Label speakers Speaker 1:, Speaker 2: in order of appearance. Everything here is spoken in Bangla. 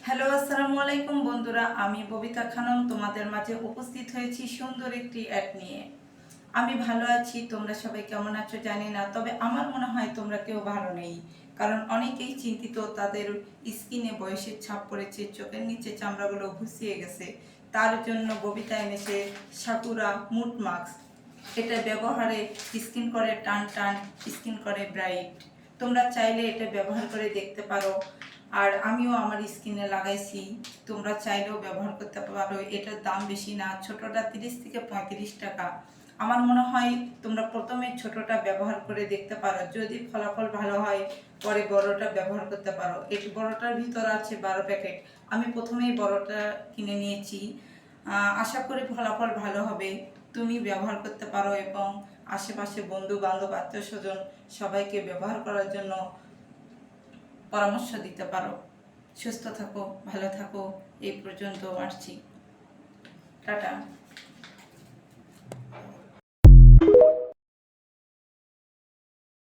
Speaker 1: হ্যালো, আসসালামু আলাইকুম বন্ধুরা। আমি ববিতা খানম তোমাদের মাঝে উপস্থিত হয়েছি সুন্দর একটি অ্যাড নিয়ে। আমি ভালো আছি, তোমরা সবাই কেমন আছো জানি না, তবে আমার মনে হয় তোমরা কেউ ভালো নেই। কারণ অনেকেই চিন্তিত, তাদের স্কিনে বয়সের ছাপ পড়েছে, চোখের নিচে চামড়াগুলো ঘুষিয়ে গেছে। তার জন্য ববিতা এনেছে সাকুরা মুড মাস্ক। এটা ব্যবহারে স্কিন করে টান টান, স্কিন করে ব্রাইট। তোমরা চাইলে এটা ব্যবহার করে দেখতে পারো। আর আমিও আমার স্কিনে লাগাইছি, তোমরা চাইলেও ব্যবহার করতে পারো। এটার দাম বেশি না, ছোটটা 30 থেকে 35 টাকা। আমার মনে হয় তোমরা প্রথমে ছোটটা ব্যবহার করে দেখতে পারো, যদি ফলাফল ভালো হয় পরে বড়টা ব্যবহার করতে পারো। এই বড়টার ভিতর আছে 12 প্যাকেট। আমি প্রথমেই বড়টা কিনে নিয়েছি, আশা করি ফলাফল ভালো হবে। তুমি ব্যবহার করতে পারো এবং আশেপাশে বন্ধু বান্ধব আত্মীয় স্বজন সবাইকে ব্যবহার করার জন্য পরামর্শ দিতে পারো। সুস্থ থাকো, ভালো থাকো। এই পর্যন্ত আসছি, টাটা।